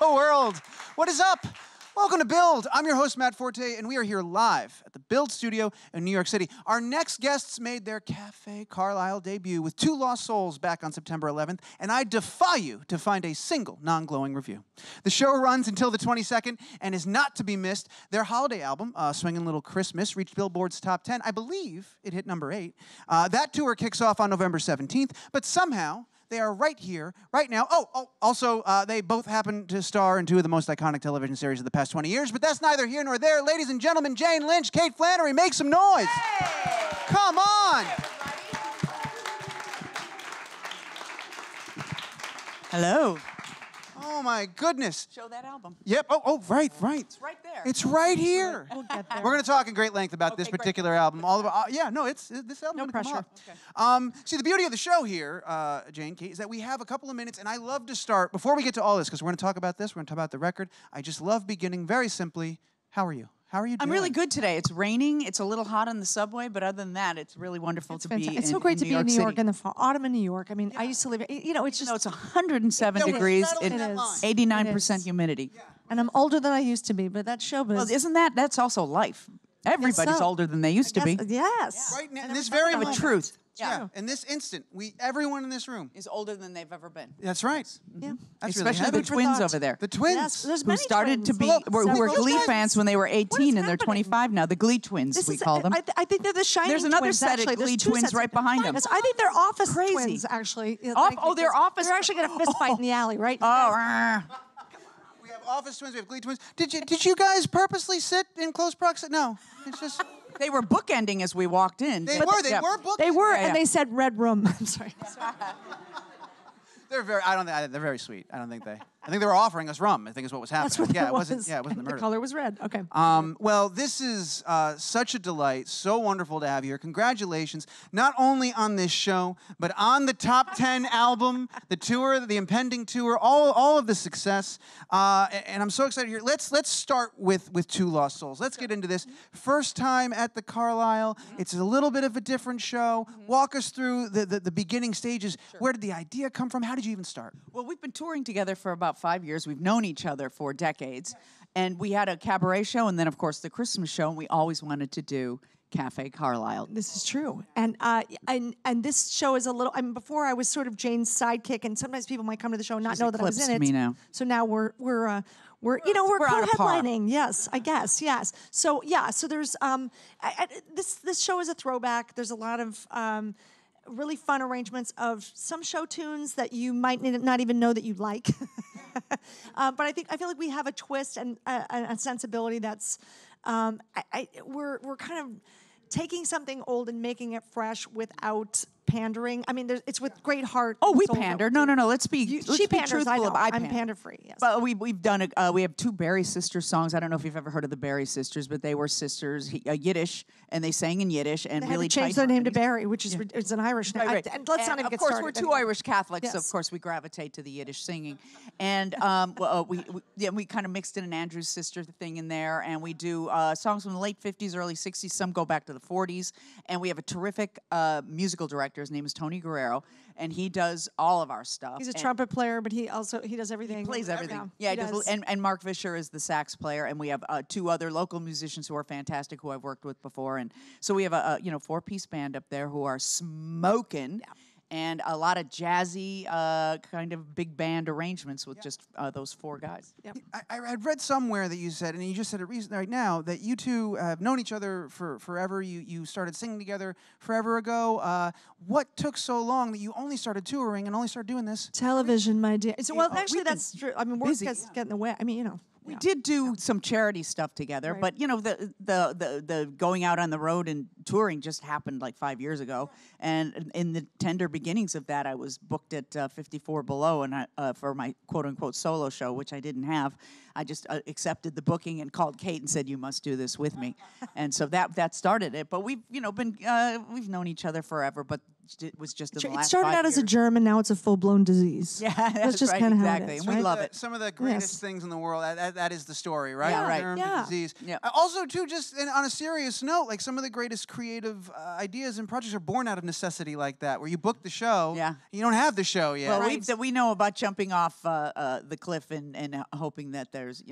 Hello, world. What is up? Welcome to Build. I'm your host, Matt Forte, and we are here live at the Build studio in New York City. Our next guests made their Cafe Carlyle debut with Two Lost Souls back on September 11th, and I defy you to find a single non-glowing review. The show runs until the 22nd and is not to be missed. Their holiday album, Swingin Little Christmas, reached Billboard's top 10. I believe it hit number 8. That tour kicks off on November 17th, but somehow they are right here, right now. Also, they both happen to star in 2 of the most iconic television series of the past 20 years, but that's neither here nor there. Ladies and gentlemen, Jane Lynch, Kate Flannery, make some noise. Hey! Come on. Hello. Oh, my goodness. Show that album. Yep. Right. It's right there. It's right here. We'll get there. We're going to talk in great length about this particular album. All of this album. No pressure. Okay. See, the beauty of the show here, Jane, Kate, is that we have a couple of minutes, and I love to start, before we get to all this, because we're going to talk about this, we're going to talk about the record, I just love beginning very simply, how are you? How are you doing? I'm really good today. It's raining. It's a little hot on the subway, but other than that, it's really wonderful to be in It's so great to be in New City. York in the fall. Autumn in New York. I mean, I used to live, it's just... No, it's 107 degrees and 89% humidity. Yeah. And I'm older than I used to be, but that's showbiz. Well, that's also life. Everybody's so. older than they used to be. Yes. Right now, in this very Of a moment. truth. Yeah. In this instant, everyone in this room Is older than they've ever been. That's right. Yeah. That's Especially really the heavy. twins thought. over there. The twins. Yes, there's Who many started to twins. be, who were Several Glee twins. fans when they were 18 and they're happening? 25 now. The Glee twins, This we is, call them. I think they're the Shining There's another twins, set of actually. Glee There's 2 twins sets right behind them. Yes, I think they're Office Crazy. twins, actually. You know, They're Office. They're actually going to fist fight in the alley, right? Oh, We have Office twins, we have Glee twins. Did you guys purposely sit in close proximity? No. It's just... they were bookending as we walked in. They were booked. They were, Yeah, and they said red room. I'm sorry. They're very sweet. I think they were offering us rum, I think is what was happening. That's what it was. wasn't the The Meredith. color was red. Okay. Well, this is such a delight. So wonderful to have you here. Congratulations, not only on this show, but on the top 10 album, the tour, the impending tour, all of the success. And I'm so excited here. Let's start with Two Lost Souls. Let's get into this. First time at the Carlyle. It's a little bit of a different show. Walk us through the beginning stages. Where did the idea come from? How did you even start? Well, we've been touring together for about 5 years. We've known each other for decades. And we had a cabaret show and then, of course, the Christmas show. And we always wanted to do Cafe Carlyle. This is true, and this show is a little. I mean, before I was sort of Jane's sidekick, and sometimes people might come to the show and not She's know that I was in it. eclipsed me now. So now we're we're on a par. co-headlining. Yes, I guess. Yes. So there's this show is a throwback. There's a lot of really fun arrangements of some show tunes that you might not even know that you like. But I feel like we have a twist and a sensibility that's we're kind of taking something old and making it fresh without pandering. I mean, it's with great heart. Oh, and we soul. pander. No. Let's be She panders. truthful. I know. I I'm pander. pander-free. Yes. But we've done we have 2 Berry Sisters songs. I don't know if you've ever heard of the Berry Sisters, but they were sisters, Yiddish, and they sang in Yiddish and They really had to change tight their name to harmonies. Barry, which is it's an Irish name. Right. And let's not even get started. Of course, we're 2 Irish Catholics, so of Yes. course we gravitate to the Yiddish singing. And we kind of mixed in an Andrew's sister thing in there, and we do songs from the late 50s, early 60s. Some go back to the 40s, and we have a terrific musical director. His name is Tony Guerrero, and he does all of our stuff. He's a trumpet player, but he does everything. He plays everything. Yeah, He does. And Mark Vischer is the sax player, and we have 2 other local musicians who are fantastic, who I've worked with before, and so we have a 4-piece band up there who are smoking. Yeah. And a lot of jazzy kind of big band arrangements with just those 4 guys. Yep. I had read somewhere that you said, and you just said it right now, that you two have known each other for forever. You started singing together forever ago. What took so long that you only started touring and only started doing this? Television, my dear. So, well, actually, we've been that's true. I mean, work busy. gets in the way. I mean, We did do some charity stuff together, Right. but the going out on the road and touring just happened like 5 years ago. And in the tender beginnings of that, I was booked at 54 Below and for my quote unquote solo show, which I didn't have. I just accepted the booking and called Kate and said, "You must do this with me," and so that started it. But we've we've known each other forever, but was just in the It last started 5 out as a years. germ, and now it's a full-blown disease. Yeah, that's just right, kind of exactly. how it is. And we right? love it. Some of the greatest Yes. things in the world. That is the story, right? Yeah, right. Germs Yeah. and disease. Yeah. Also, too, just on a serious note, like some of the greatest creative ideas and projects are born out of necessity like that, where you book the show, Yeah. you don't have the show yet. Well, Right. we know about jumping off the cliff and hoping that there's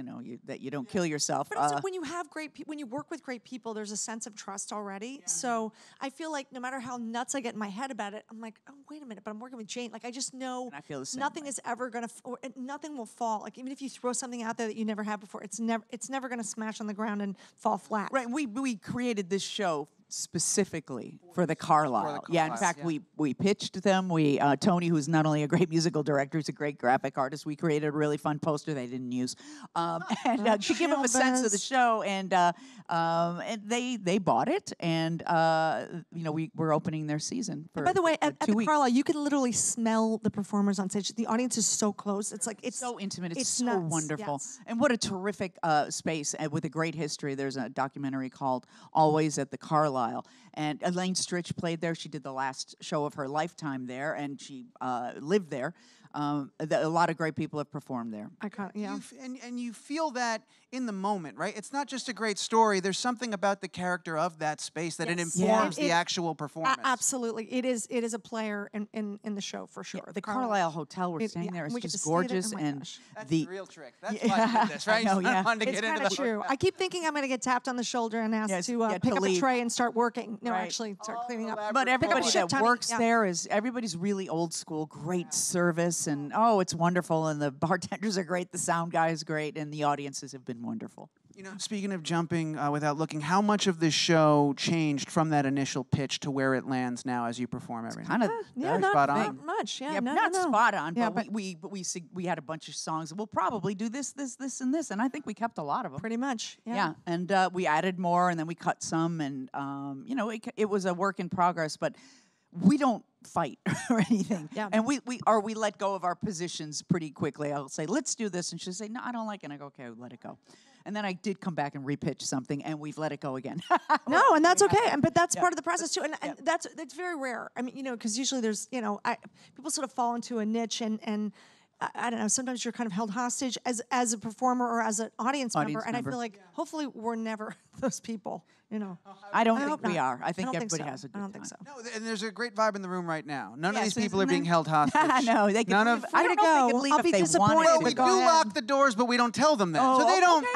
that you don't kill yourself. But also, when you have great people, when you work with great people, there's a sense of trust already. So I feel like no matter how nuts I get in my head about it, I'm like, oh, wait a minute, but I'm working with Jane. Like, I just know I feel the same nothing way. is ever going to, nothing will fall. Like, even if you throw something out there that you never had before, it's never going to smash on the ground and fall flat. Right, we created this show specifically for the Carlyle. Yeah, in Carlyle, fact, yeah. we pitched them. Tony, who's not only a great musical director, he's a great graphic artist. We created a really fun poster they didn't use, and to give them a sense of the show. And they bought it, and we're opening their season. For, By the way, for at 2 the weeks. Carlyle, you can literally smell the performers on stage. The audience is so close. It's like it's so intimate. It's so nuts, wonderful. yes. And what a terrific space with a great history. There's a documentary called Always at the Carlyle. And Elaine Stritch played there. She did the last show of her lifetime there, and she lived there. A lot of great people have performed there. Yeah. And you feel that in the moment, right? It's not just a great story. There's something about the character of that space that it Yes. informs Yeah. the actual performance. Absolutely, it is a player in the show for sure. The Carlyle Hotel we're staying there is we get to just stay there. gorgeous, Oh my and gosh. That's the the real trick. That's why you did this, right? I know, You yeah. wanted to It's get into kind of the true. I keep thinking I'm going to get tapped on the shoulder and asked Yes, to yeah, pick to up leave. a tray and start working. No, Right. actually start cleaning up. But everybody shit that ton, works yeah. there everybody's really old school, great service, and it's wonderful. And the bartenders are great, the sound guy is great, and the audiences have been wonderful. Speaking of jumping without looking, how much of this show changed from that initial pitch to where it lands now as you perform everything? Kind of Yeah, spot on. not much. Yeah, no, not no, no. spot on, Yeah, but we had a bunch of songs. We'll probably do this, and this, and I think we kept a lot of them. Pretty much. Yeah, and we added more, and then we cut some, and it was a work in progress, but we don't fight or anything. Yeah. And we let go of our positions pretty quickly. I'll say, let's do this, and she'll say, no, I don't like it. And I go, okay, let it go. And then I did come back and repitch something, and we've let it go again. No, and that's okay. But that's part of the process too, and that's very rare. I mean, because usually there's people sort of fall into a niche, and I don't know. Sometimes you're kind of held hostage as a performer or as an audience member, and I feel like hopefully we're never those people. I don't hope think we not. are. I think don't everybody so. has a good I time. don't think so. No, and there's a great vibe in the room right now. None of Yes, these people are isn't being there? held hostage. No, they None can of. I don't know if they go. could leave I'll if be they disappointed, wanted Well, to. we but do go ahead. lock the doors, but we don't tell them that. Oh, So they don't.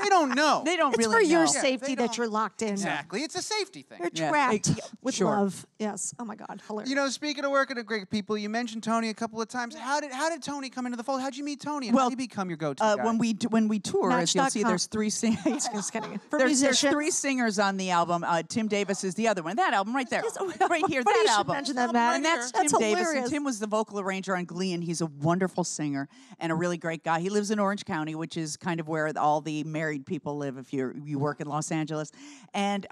They don't know. They don't It's really for your know. safety they that don't- you're locked in. Exactly. It's a safety thing. You're Yeah. trapped with Sure. love. Yes. Oh my God. Hilarious. Speaking of working with great people, you mentioned Tony a couple of times. How did Tony come into the fold? How'd you meet Tony? And how Well, did he become your go-to guy? when we tour, as you'll see, Match.com. there's three singers. Just kidding. For There's musicians. three singers on the album. Tim Davis is the other one. That album right there, Yes, oh, right here. funny you That should album. mention that, Matt. And that's That's Tim Davis. And hilarious. Tim was the vocal arranger on Glee, and he's a wonderful singer and a really great guy. He lives in Orange County, which is kind of where all the married people live if you work in Los Angeles. And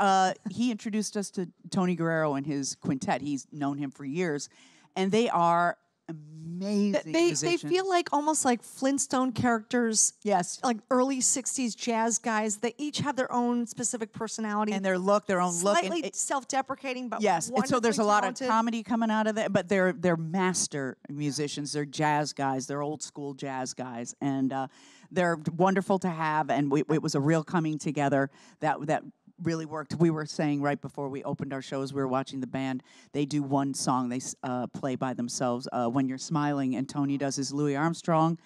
he introduced us to Tony Guerrero and his quintet. He's known him for years, and they are amazing They musicians. feel like almost like Flintstone characters. Yes. Like early '60s jazz guys. They each have their own specific personality. And their look, their own look. Slightly And self-deprecating, but yes, and so there's a lot wonderfully of talented. comedy coming out of that, but they're master musicians. They're jazz guys. They're old school jazz guys, and they're wonderful to have. And it was a real coming together that really worked. We were saying right before we opened our shows, we were watching the band. They do one song they play by themselves, When You're Smiling, and Tony does his Louis Armstrong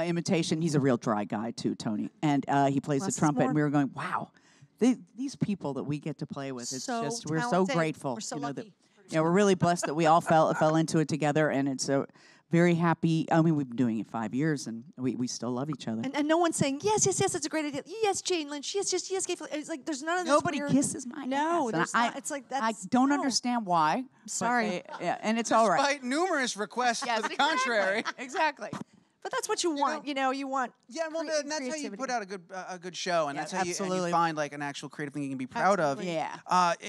imitation. He's a real dry guy too, Tony, and he plays Less is the trumpet. more. And we were going, wow. These people that we get to play with, it's So just we're so talented. grateful. We're so that lucky. yeah, we're really blessed that we all fell into it together, and it's a very happy. I mean, we've been doing it 5 years, and we still love each other. And no one's saying yes, that's a great idea. Yes, Jane Lynch. Yes, Gay Fl-" It's like there's none of this. Nobody weird, kisses my No, ass. there's And not. It's like I that's. don't no. understand why. but Sorry. and it's all right. Despite numerous requests to the contrary. Exactly. But that's what you want. You want. Yeah, well, and that's how you put out a good show, and that's how you find like an actual creative thing you can be proud of. Yeah.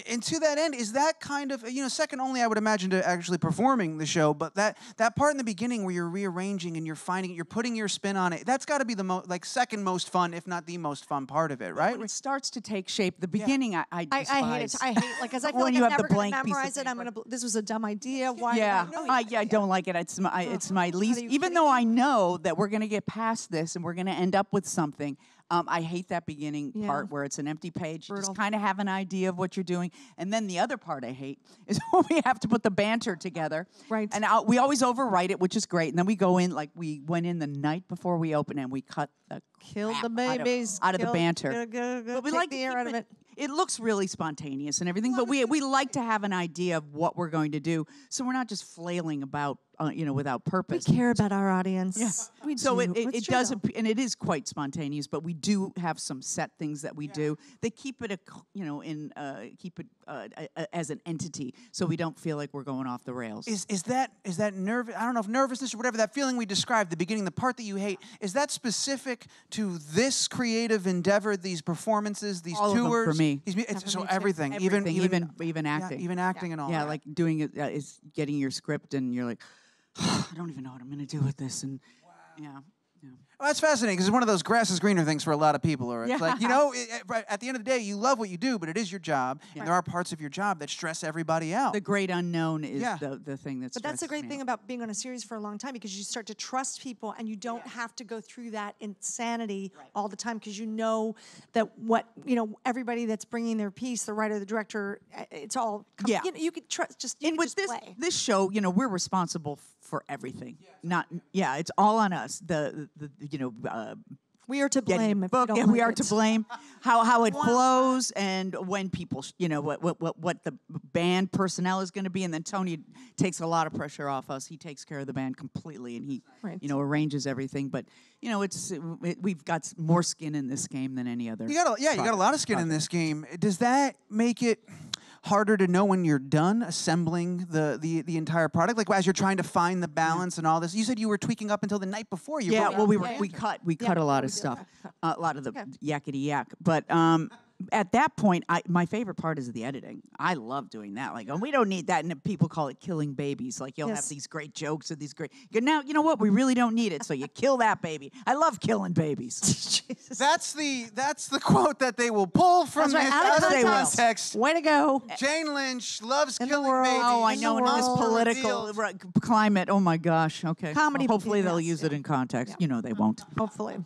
And to that end, is that kind of second only, I would imagine, to actually performing the show, but that part in the beginning where you're rearranging and you're finding it, you're putting your spin on it. That's got to be the second most fun, if not the most fun part of it, right? When it starts to take shape, the beginning I despise. I hate it. I hate because I feel when like you I'm have never the going to blank piece of memorize it. I'm paper. gonna. This was a dumb idea. Why? Yeah, I don't like it. It's my least. Even though I know that we're gonna get past this and we're gonna end up with something. I hate that beginning part where it's an empty page. You just kind of have an idea of what you're doing. And then the other part I hate is when we have to put the banter together. Right. And we always overwrite it, which is great. And then we go in, like we went in the night before we open and we cut the Kill crap the babies out of the banter. But we like the air out of it. It looks really spontaneous and everything, but we like to have an idea of what we're going to do, so we're not just flailing about, without purpose. We care about our audience. Yes, we so do. it does, and it is quite spontaneous. But we do have some set things that we do. They keep it as an entity, so we don't feel like we're going off the rails. Is that nervous? I don't know if nervousness or whatever, that feeling we described, the beginning, the part that you hate, is that specific to this creative endeavor, these performances, these All tours? of them for me. So everything, even acting. even acting and all. Yeah, that. like doing it is getting your script, and you're like, I don't even know what I'm going to do with this, and yeah. Well, that's fascinating because it's one of those grass is greener things for a lot of people. Or it's Yeah. like, at the end of the day, you love what you do, but it is your job. And there are parts of your job that stress everybody out. The great unknown is the thing that's. But that's the great thing about being on a series for a long time, because you start to trust people and you don't have to go through that insanity all the time, because you know that everybody that's bringing their piece, the writer, the director, it's all. You could trust. And with this show, we're responsible for everything. It's all on us. We are to blame. If Book, we don't we like are it. to blame. How it flows, and when people, what the band personnel is going to be, and then Tony takes a lot of pressure off us. He takes care of the band completely, and he, arranges everything. But we've got more skin in this game than any other. You got a lot of skin in this game. Does that make it harder to know when you're done assembling the entire product? Like as you're trying to find the balance and all this, you said you were tweaking up until the night before. We cut a lot of stuff, a lot of the yakety yak. But at that point, my favorite part is the editing. I love doing that. Like, we don't need that, and people call it killing babies. Like, you'll have these great jokes and these great. Now, you know what? We really don't need it, so you kill that baby. I love killing babies. That's the quote that they will pull from this out of context. Way to go. Jane Lynch loves In the killing world. babies. Oh, I know. In this political Revealed. climate, oh my gosh. Okay. Comedy Hopefully they'll yes, use it in context. They won't. Hopefully.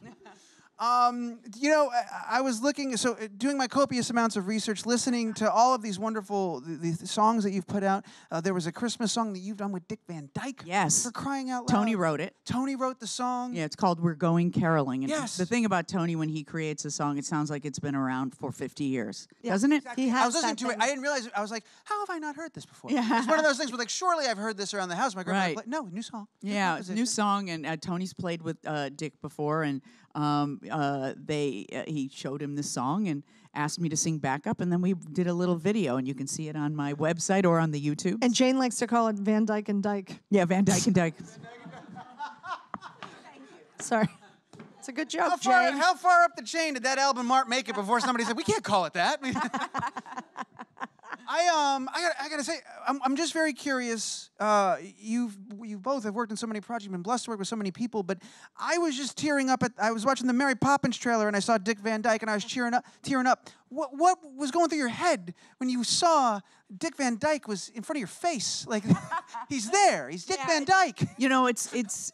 I was looking, doing my copious amounts of research, listening to all of these wonderful the songs that you've put out. There was a Christmas song that you've done with Dick Van Dyke. Yes. For crying out loud. Tony wrote it. Tony wrote the song. Yeah, it's called We're Going Caroling. And Yes. the thing about Tony, when he creates a song, it sounds like it's been around for 50 years. Doesn't it? He has I was listening that to it. thing. I didn't realize it. I was like, how have I not heard this before? Yeah. It's one of those things where, like, surely I've heard this around the house. My grandma Right. played. No, new song. Yeah, it's a new song, and Tony's played with Dick before, and he showed him this song and asked me to sing backup, and then we did a little video, and you can see it on my website or on the YouTube. And Jane likes to call it Van Dyke and Dyke. Yeah, Van Dyke and Dyke. Sorry. It's a good joke, Jane. How far up the chain did that album art make it before somebody said, we can't call it that? I gotta say, I'm just very curious. You both have worked in so many projects, you've been blessed to work with so many people, but I was just tearing up I was watching the Mary Poppins trailer and I saw Dick Van Dyke and I was tearing up. What was going through your head when you saw Dick Van Dyke was in front of your face? Like, he's there. He's Dick Van Dyke. It's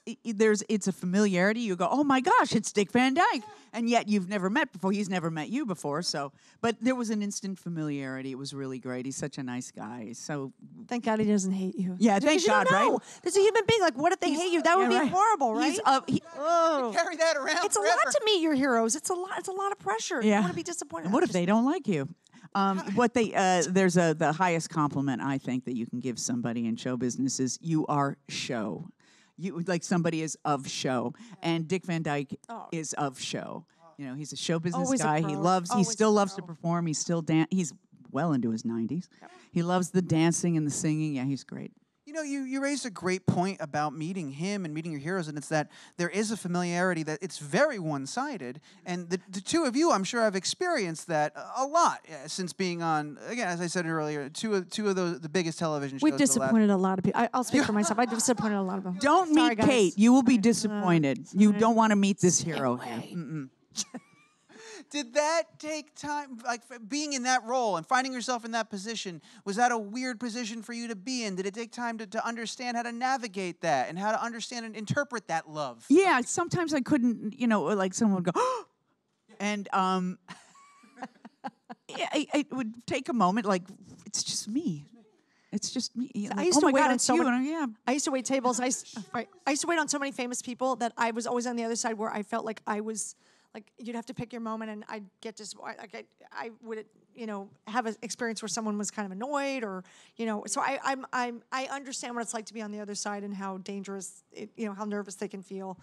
a familiarity. You go, oh my gosh, it's Dick Van Dyke, and yet you've never met before. He's never met you before. So, but there was an instant familiarity. It was really great. He's such a nice guy. So thank God he doesn't hate you. Yeah, thank God, right? There's a human being. Like, what if they hate you? That would be horrible, right? Carry that around. It's forever. a lot to meet your heroes. It's a lot of pressure. You want to be disappointed. And what if they don't like you? There's the highest compliment I think that you can give somebody in show business is you are show. You like somebody is of show, and Dick Van Dyke is of show. He's a show business Always a guy. pro. He still loves to perform. He's still he's well into his 90s. Yep. He loves the dancing and the singing. Yeah, he's great. You know, you raised a great point about meeting him and meeting your heroes, and it's that there is a familiarity that it's very one-sided. And the two of you, I'm sure, have experienced that a lot since being on, again, as I said earlier, two of the biggest television shows. We've disappointed a lot of people. I'll speak for myself. I disappointed a lot of them. Don't Sorry, meet guys. Kate. You will be disappointed. You don't want to meet this hero here. Did that take time, like being in that role and finding yourself in that position, was that a weird position for you to be in? Did it take time to understand how to navigate that and how to understand and interpret that love? Yeah, sometimes I couldn't, like someone would go, and yeah, it would take a moment, like, it's just me. It's just me. I used to wait on so many. Yeah. I used to wait tables. I used to wait on so many famous people that I was always on the other side where I felt like I was. Like, you'd have to pick your moment, and I'd get to, like, I would, have an experience where someone was kind of annoyed, or, so I understand what it's like to be on the other side and how dangerous, how nervous they can feel,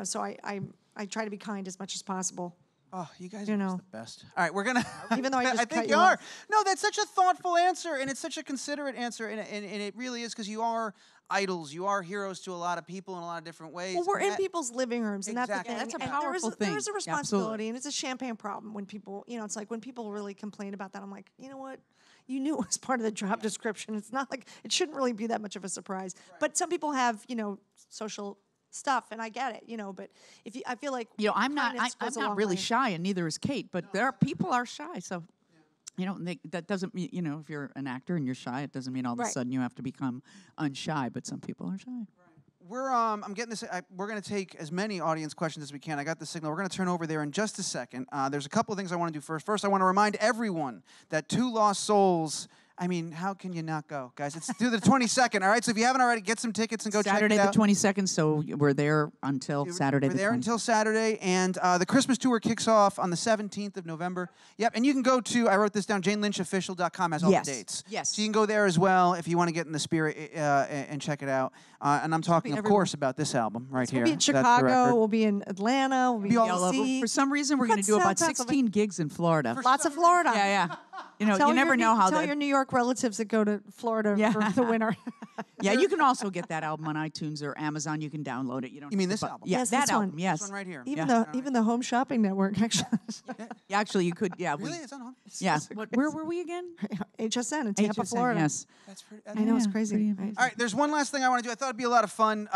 so I try to be kind as much as possible. Oh, you guys are just the best. All right, we're gonna. Even though I just I think cut you you are. off. No, that's such a thoughtful answer, and it's such a considerate answer, and it really is, because you are idols. You are heroes to a lot of people in a lot of different ways. Well, we're in people's living rooms, and Exactly. that's the thing. That's a And powerful thing. There is a Yeah, responsibility, absolutely. and it's a champagne problem when people, it's like when people really complain about that, I'm like, you know what? You knew it was part of the job description. It's not like, it shouldn't really be that much of a surprise. Right. But some people have, social stuff, and I get it, but I feel like I'm not goes a long really way. shy, and neither is Kate. But there are people are shy, so that doesn't mean if you're an actor and you're shy, it doesn't mean all of a sudden you have to become unshy. But some people are shy. We're I'm getting this. We're going to take as many audience questions as we can. I got the signal. We're going to turn over there in just a second. There's a couple of things I want to do first. First, I want to remind everyone that Two Lost Souls. I mean, how can you not go, guys? It's through the 22nd, all right? So if you haven't already, get some tickets and go Saturday check it out. the 22nd, so we're there until Saturday We're the 22nd. there until Saturday, and the Christmas tour kicks off on the 17th of November. Yep, and you can go to, I wrote this down, JaneLynchOfficial.com has all the dates. Yes. So you can go there as well if you want to get in the spirit and check it out. And I'm talking, of course, about this album right here. We'll be in That's the Chicago, record. we'll be in Atlanta, we'll be in all over. D.C. For some reason, we're going to do about 16 gigs in Florida. Lots of Florida. Yeah. You Tell never know how Tell that. your New York relatives that go to Florida for the winter. Yeah, you can also get that album on iTunes or Amazon. You can download it. You don't. You mean have this to album? Yeah, Yes, that this album. one. Yes. This one right here. Even the Home Shopping Network, actually. Yeah, actually, you could. Yeah. Really? It's on home? Yeah. Where were we again? HSN in Tampa, HSN, Florida. Yes. That's pretty. I know, it's crazy. pretty All right, there's one last thing I want to do. I thought it'd be a lot of fun.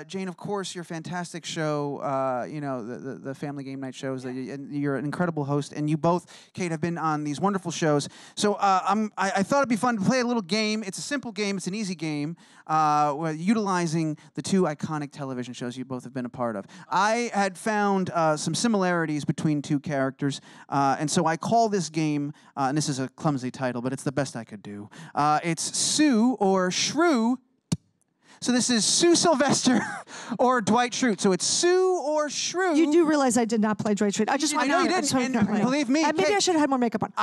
Jane, of course, your fantastic show, the Family Game Night shows. And you're an incredible host, and you both, Kate, have been on these wonderful shows. So I thought it'd be fun to play a little game. It's a simple game. It's an easy game, utilizing the two iconic television shows you both have been a part of. I had found some similarities between two characters, and so I call this game, and this is a clumsy title, but it's the best I could do. It's Sue or Shrew. So this is Sue Sylvester or Dwight Schrute. So it's Sue or Shrew. You do realize I did not play Dwight Schrute. I just want I know to you didn't. And believe me, maybe Kate, I should have had more makeup on.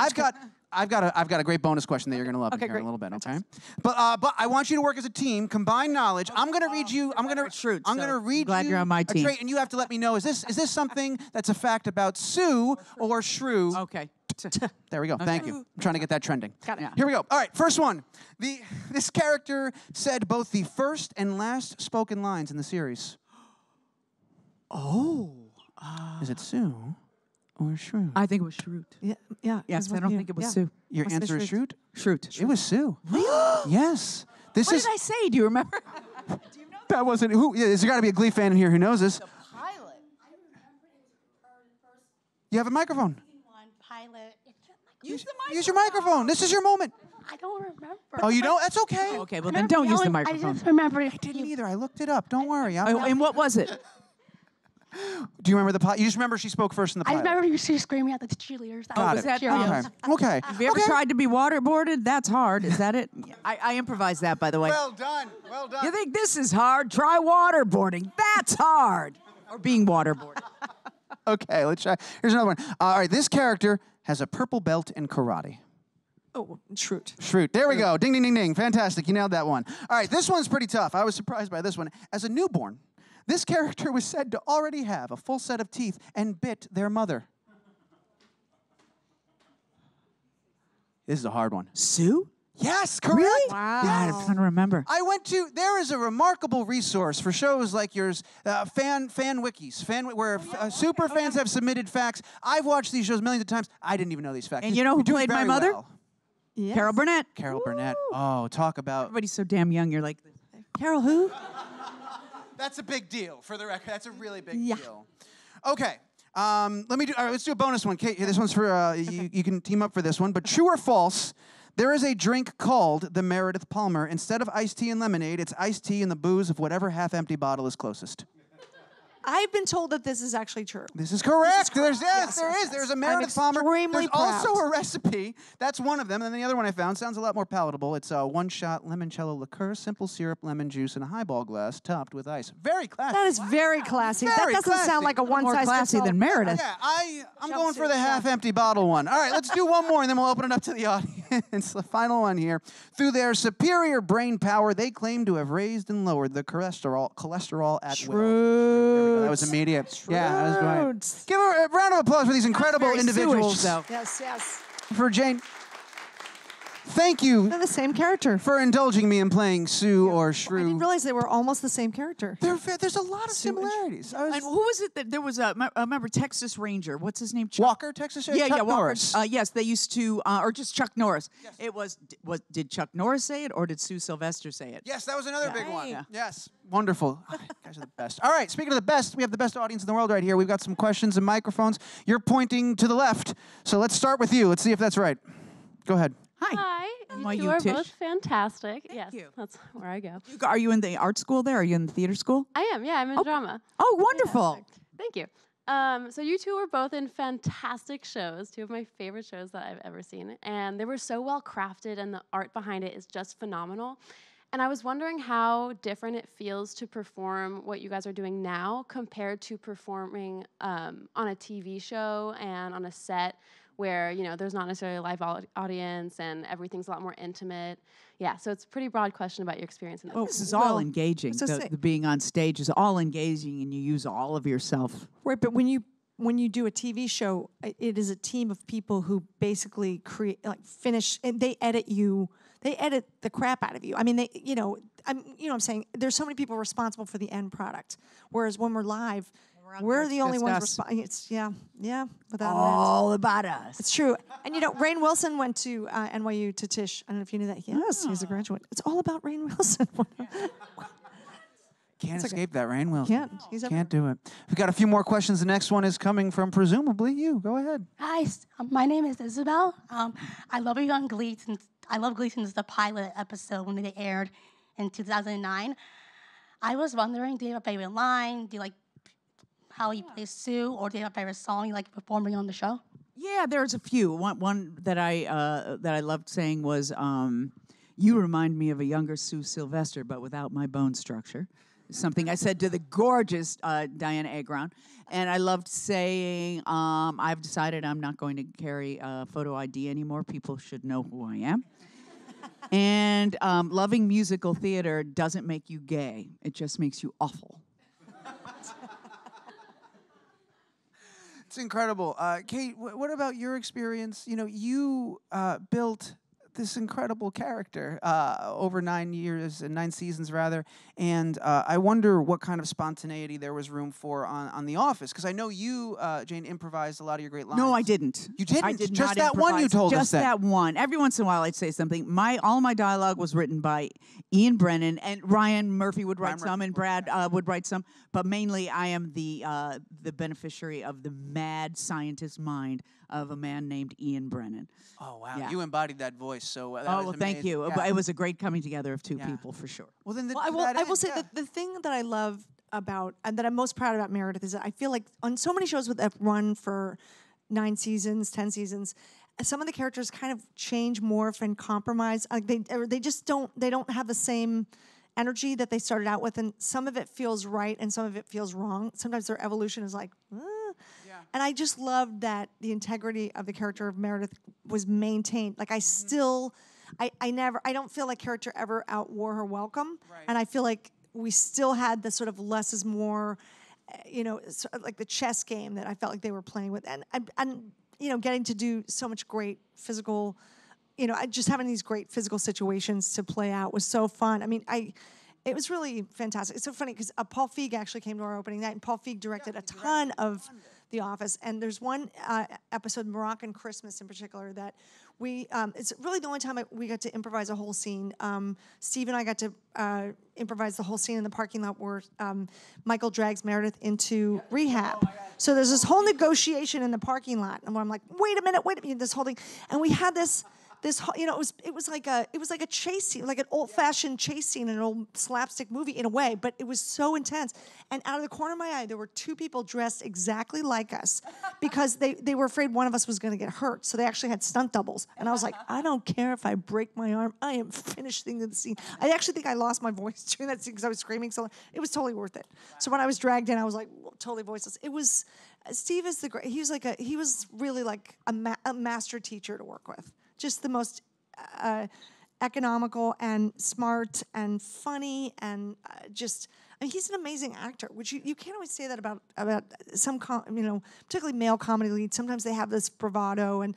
I've got a great bonus question that you're going to love Okay, in here in a great. little bit, okay? But I want you to work as a team, combine knowledge. I'm going to read you. I'm going to Schrute, I'm going to so read glad you you're on my a team. trait, and you have to let me know is this something that's a fact about Sue or Shrew? Okay. There we go. Thank you. I'm trying to get that trending. Got it. Yeah. Here we go. All right, first one. This character said both the first and last spoken lines in the series. Oh. Is it Sue or Shrew? I think it was Schrute. Yeah. Yes, I don't think it was Sue. Your Must be answer is Schrute? Schrute. It was Sue. Yes. This What is. did I say? Do you remember? That wasn't who. Yeah, there's got to be a Glee fan in here who knows this. Pilot. You have a microphone. Pilot. Use your microphone. This is your moment. I don't remember. Oh, you don't? That's okay. Okay, well then don't use the microphone. I just remember. I didn't either. I looked it up. Don't worry. Oh, and what was it? Do you remember the pilot? You just remember she spoke first in the I pilot. remember you see screaming at the cheerleaders. Got was it. that Cheerios. Okay. Have you ever tried to be waterboarded? That's hard. Is that it? I improvised that, by the way. Well done. Well done. You think this is hard? Try waterboarding. That's hard. Or being waterboarded. Okay, let's try. Here's another one. All right, this character has a purple belt in karate. Oh, Schrute. Schrute. There we go. Ding, ding, ding, ding. Fantastic. You nailed that one. All right, this one's pretty tough. I was surprised by this one. As a newborn, this character was said to already have a full set of teeth and bit their mother. This is a hard one. Sue? Yes, correct. Really? Wow. God, I'm trying to remember. There is a remarkable resource for shows like yours, fan wikis, where super fans have submitted facts. I've watched these shows millions of times. I didn't even know these facts. And you know who You're doing played my very mother? well. Yes. Carol Burnett. Carol Burnett. Oh, talk about. Everybody's so damn young. You're like, Carol who? That's a big deal for the record. That's a really big Yeah. deal. Okay. All right, let's do a bonus one. Kate, this one's for you can team up for this one. But true or false? There is a drink called the Meredith Palmer. Instead of iced tea and lemonade, it's iced tea and the booze of whatever half-empty bottle is closest. I've been told that this is actually true. This is correct. There is. Yes. There's a I'm Meredith Palmer. extremely There's also proud. a recipe. That's one of them. And then the other one I found sounds a lot more palatable. It's a one-shot limoncello liqueur, simple syrup, lemon juice, and a highball glass topped with ice. Very classy. That is very classy. Very that doesn't classy. sound like a More classy one-size-fits-all. than Meredith. Yeah, I'm going for Jumpsuit, the yeah. half-empty bottle one. All right, let's do one more, and then we'll open it up to the audience. The final one here. Through their superior brain power, they claim to have raised and lowered the cholesterol at will. There we go. That was immediate. Yeah, that was right. True. Give a round of applause for these incredible very individuals. Jewish, though. Yes, yes. For Jane, thank you They're the same character. for indulging me in playing Sue or I Shrew. didn't realize they were almost the same character. There's a lot of Sue and similarities. And who was it that there was a, remember Texas Ranger, what's his name? Chuck? Walker, Texas Ranger, Yeah, Chuck Walker. Norris. Yes, they used to, or just Chuck Norris. Yes. It was, did Chuck Norris say it or did Sue Sylvester say it? Yes, that was another big one. Right. Yes, wonderful. You guys are the best. All right, speaking of the best, we have the best audience in the world right here. We've got some questions and microphones. You're pointing to the left, so let's start with you. Let's see if that's right. Go ahead. Hi. Hi. Why You you, two are Tish? both fantastic. Yes, you. that's where I go. Are you in the art school there? Are you in the theater school? I am. Yeah, I'm in drama. Oh, wonderful. Perfect. Thank you. So you two were both in fantastic shows, two of my favorite shows that I've ever seen, and they were so well crafted, and the art behind it is just phenomenal. And I was wondering how different it feels to perform what you guys are doing now compared to performing on a TV show and on a set where, you know, there's not necessarily a live audience and everything's a lot more intimate. Yeah, so it's a pretty broad question about your experience in that. Oh, this is all engaging. so The, say- the being on stage is all engaging, and you use all of yourself. Right, but when you do a TV show, it is a team of people who basically create, like, finish, and they edit you. They edit the crap out of you. I mean, what I'm saying. There's so many people responsible for the end product. Whereas when we're live, out we're there, the it's only just ones us. responsible. It's without that. All about us. It's true. And Rainn Wilson went to NYU to Tisch. I don't know if you knew that. Yes, he's a graduate. It's all about Rainn Wilson. Can't escape that, Rainn Wilson. Can't. He's Can't do it. We've got a few more questions. The next one is coming from presumably you. Go ahead. Hi, my name is Isabel. I love you on Glee I love Glee since the pilot episode when they aired in 2009. I was wondering, do you have a favorite line? Do you like how you play Sue, or do you have a favorite song you like performing on the show? Yeah, there's a few. One that I loved saying was, "You remind me of a younger Sue Sylvester, but without my bone structure." Something I said to the gorgeous Diana Agron. And I loved saying, "I've decided I'm not going to carry photo ID anymore. People should know who I am." And loving musical theater doesn't make you gay. It just makes you awful. It's incredible. Kate, what about your experience? You know, you built this incredible character over 9 years and 9 seasons rather, and I wonder what kind of spontaneity there was room for on The Office, because I know you, Jane, improvised a lot of your great lines. No, I didn't. You didn't? I did Just not that one you improvise. told us Just that. that one. Every once in a while, I'd say something. All my dialogue was written by Ian Brennan, and Ryan Murphy would write some, and Brad would write some. But mainly, I am the beneficiary of the mad scientist mind of a man named Ian Brennan. Oh, wow. Yeah. You embodied that voice, so that Oh, was well, thank amazing. you. Yeah. It was a great coming together of two Yeah. people, for sure. Well, then Well, I will say that the thing that I love about, and that I'm most proud about Meredith, is that I feel like on so many shows that run for 9 seasons, 10 seasons, some of the characters kind of change, morph, and compromise. Like they just don't have the same energy that they started out with, and some of it feels right and some of it feels wrong. Sometimes their evolution is like, and I just loved that the integrity of the character of Meredith was maintained. Like I still, I don't feel like character ever outwore her welcome, and I feel like we still had the sort of less is more, sort of like the chess game that I felt like they were playing with, and getting to do so much great physical, just having these great physical situations to play out was so fun. I mean, it was really fantastic. It's so funny because Paul Feig actually came to our opening night, and Paul Feig directed a ton of The Office. And there's one episode, Moroccan Christmas in particular, that it's really the only time we got to improvise a whole scene. Steve and I got to improvise the whole scene in the parking lot where Michael drags Meredith into rehab. So there's this whole negotiation in the parking lot, and where I'm like, wait a minute, this whole thing. And we had this it was like a chase scene, like an old-fashioned chase scene in an old slapstick movie in a way, but it was so intense. And out of the corner of my eye, there were two people dressed exactly like us because they were afraid one of us was going to get hurt. So they actually had stunt doubles. And I was like, I don't care if I break my arm. I am finishing the scene. I actually think I lost my voice during that scene because I was screaming so loud. It was totally worth it. So when I was dragged in, I was like totally voiceless. It was Steve is the great. He was really like a master teacher to work with. Just the most economical and smart and funny and he's an amazing actor, which you can't always say that about some particularly male comedy leads. Sometimes they have this bravado and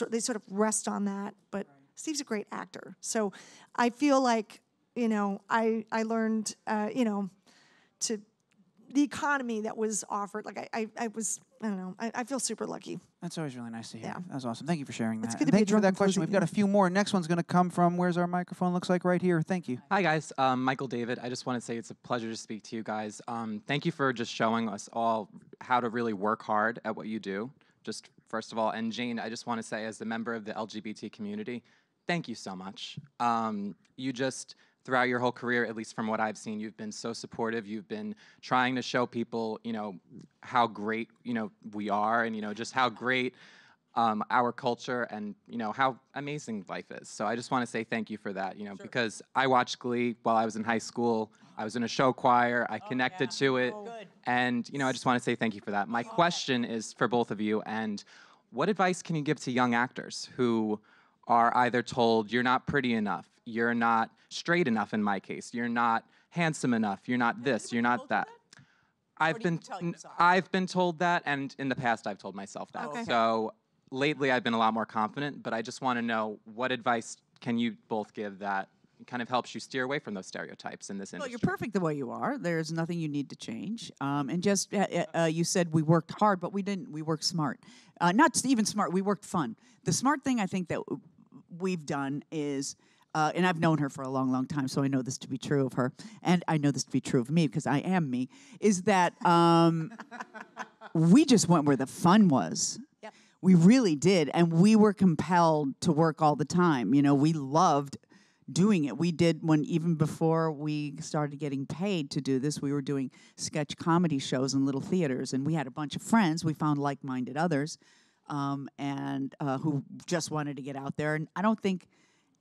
they sort of rest on that. But Steve's a great actor, so I feel like I learned to the economy that was offered. Like I feel super lucky. That's always really nice to hear. Yeah. That was awesome. Thank you for sharing that. It's good to And be thank you for drunk that and question. fuzzy, We've got a few more. Next one's going to come from, where's our microphone? Looks like right here. Thank you. Hi, guys. Michael David. I just want to say it's a pleasure to speak to you guys. Thank you for just showing us all how to really work hard at what you do, just first of all. And Jane, I just want to say, as a member of the LGBT community, thank you so much. You just, throughout your whole career, at least from what I've seen, you've been so supportive. You've been trying to show people, how great, we are, and, just how great our culture and, how amazing life is. So I just want to say thank you for that, Sure. because I watched Glee while I was in high school. I was in a show choir. I connected to it. Good. And, I just want to say thank you for that. My question is for both of you, and what advice can you give to young actors who are either told you're not pretty enough, you're not straight enough in my case, you're not handsome enough, you're not this, you're not that. I've been told that, and in the past I've told myself that. Okay. So lately I've been a lot more confident, but I just want to know, what advice can you both give that kind of helps you steer away from those stereotypes in this industry? Well, you're perfect the way you are. There's nothing you need to change. And just, you said we worked hard, but we didn't. We worked smart. Not even smart, we worked fun. The smart thing I think that we've done is, and I've known her for a long, long time, so I know this to be true of her, and I know this to be true of me because I am me, is that we just went where the fun was. Yep. We really did, and we were compelled to work all the time. We loved doing it. We did, even before we started getting paid to do this, we were doing sketch comedy shows in little theaters, and we had a bunch of friends. We found like-minded others and who just wanted to get out there. And I don't think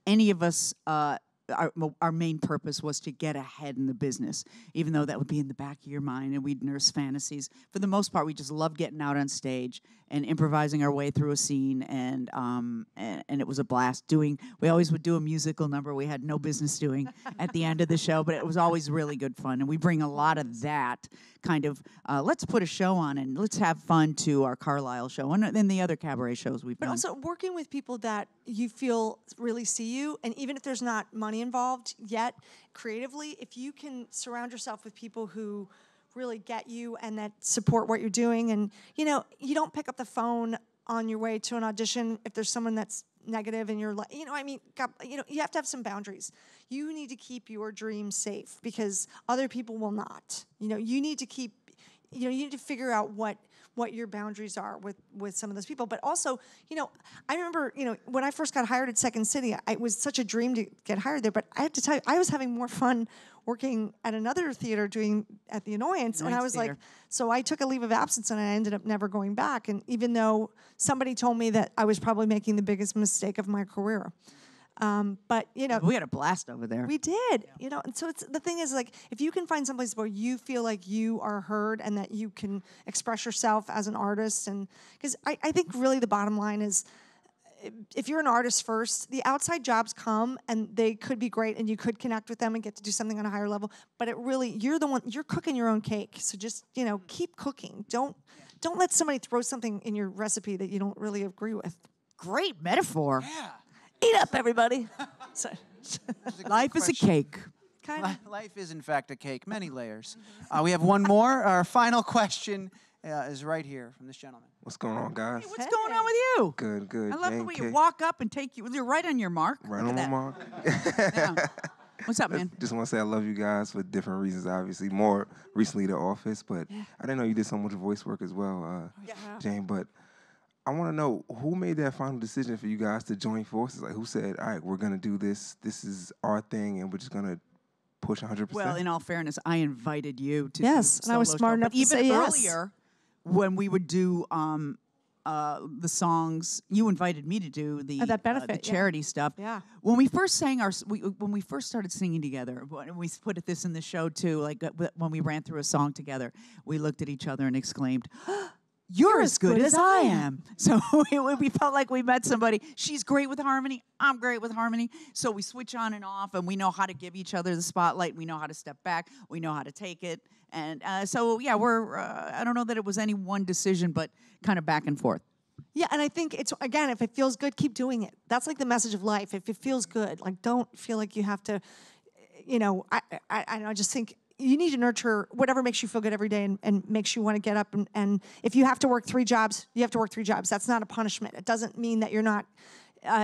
any of us, our main purpose was to get ahead in the business, even though that would be in the back of your mind, and we'd nurse fantasies. For the most part, we just loved getting out on stage and improvising our way through a scene, and it was a blast. We always would do a musical number we had no business doing at the end of the show, but it was always really good fun, and we bring a lot of that kind of, let's put a show on and let's have fun to our Carlyle show and then the other cabaret shows we've done. But also working with people that you feel really see you, and even if there's not money involved yet, creatively, if you can surround yourself with people who really get you and that support what you're doing, and you don't pick up the phone on your way to an audition if there's someone that's negative and you're like, you have to have some boundaries. You need to keep your dreams safe because other people will not. You need to keep, you need to figure out what your boundaries are with some of those people. But also, I remember, when I first got hired at Second City, it was such a dream to get hired there. But I have to tell you, I was having more fun working at another theater at the Annoyance. And I was like, so I took a leave of absence and I ended up never going back. And even though somebody told me that I was probably making the biggest mistake of my career. But we had a blast over there. We did, and so the thing is, like, if you can find someplace where you feel like you are heard and that you can express yourself as an artist, and because I think really the bottom line is, if you're an artist first, the outside jobs come and they could be great and you could connect with them and get to do something on a higher level, but you're cooking your own cake. So just, keep cooking. Don't let somebody throw something in your recipe that you don't really agree with. Great metaphor. Yeah. Eat up, everybody. So, Life is a cake. kind of. Life is, in fact, a cake, many layers. We have one more. Our final question is right here from this gentleman. What's going on, guys? Hey, what's going on with you? Good, good. I love the Jane way K. you walk up and take you. You're right on your mark. Right Look on at my that. mark. Yeah. What's up, man? Just want to say I love you guys for different reasons, obviously. More recently, The Office, but I didn't know you did so much voice work as well, Jane. But I want to know, who made that final decision for you guys to join forces? Like, who said, all right, we're going to do this. This is our thing, and we're just going to push 100%? Well, in all fairness, I invited you to Yes, do and I was solo smart show. enough But to even say yes. earlier, when we would do the songs, you invited me to do the that benefit, the charity stuff. Yeah. When we first sang when we first started singing together, and we put this in the show too, like when we ran through a song together, we looked at each other and exclaimed, "You're as good as I am." So we felt like we met somebody. She's great with harmony. I'm great with harmony. So we switch on and off, and we know how to give each other the spotlight. We know how to step back. We know how to take it. And so, yeah, we're, I don't know that it was any one decision, but kind of back and forth. Yeah, and I think it's, again, if it feels good, keep doing it. That's like the message of life. If it feels good, like, don't feel like you have to, I just think you need to nurture whatever makes you feel good every day and makes you want to get up. And if you have to work 3 jobs, you have to work 3 jobs. That's not a punishment. It doesn't mean that you're not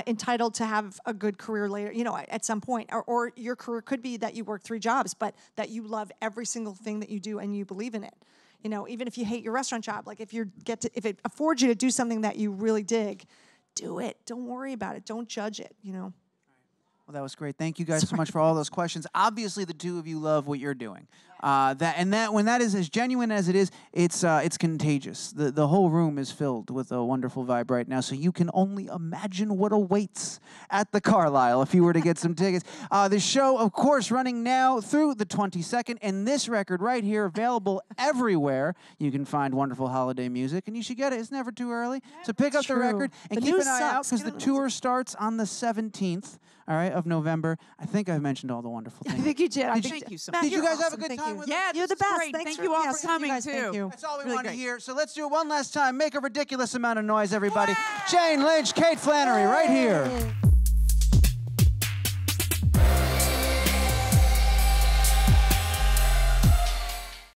entitled to have a good career later, at some point. Or your career could be that you work 3 jobs, but that you love every single thing that you do and you believe in it. Even if you hate your restaurant job, like if it affords you to do something that you really dig, do it. Don't worry about it. Don't judge it, Well, that was great. Thank you guys so much for all those questions. Obviously, the two of you love what you're doing. When that is as genuine as it is, it's contagious. The whole room is filled with a wonderful vibe right now. So you can only imagine what awaits at the Carlyle if you were to get some tickets. The show, of course, running now through the 22nd, and this record right here available everywhere. You can find wonderful holiday music, and you should get it. It's never too early. So pick up the record and The keep news an eye out sucks. because the tour starts on the 17th. All right, of November. I think I've mentioned all the wonderful things. I think you did. Thank you so Matt, much. Did you you're guys have a awesome. good Thank time you. with Yeah, You're the this was best. great. Thanks Thank for you all for yes, coming, you guys, too. Thank you. That's all we Really want to great. hear. So let's do it one last time. Make a ridiculous amount of noise, everybody. Jane Lynch, Kate Flannery, right here.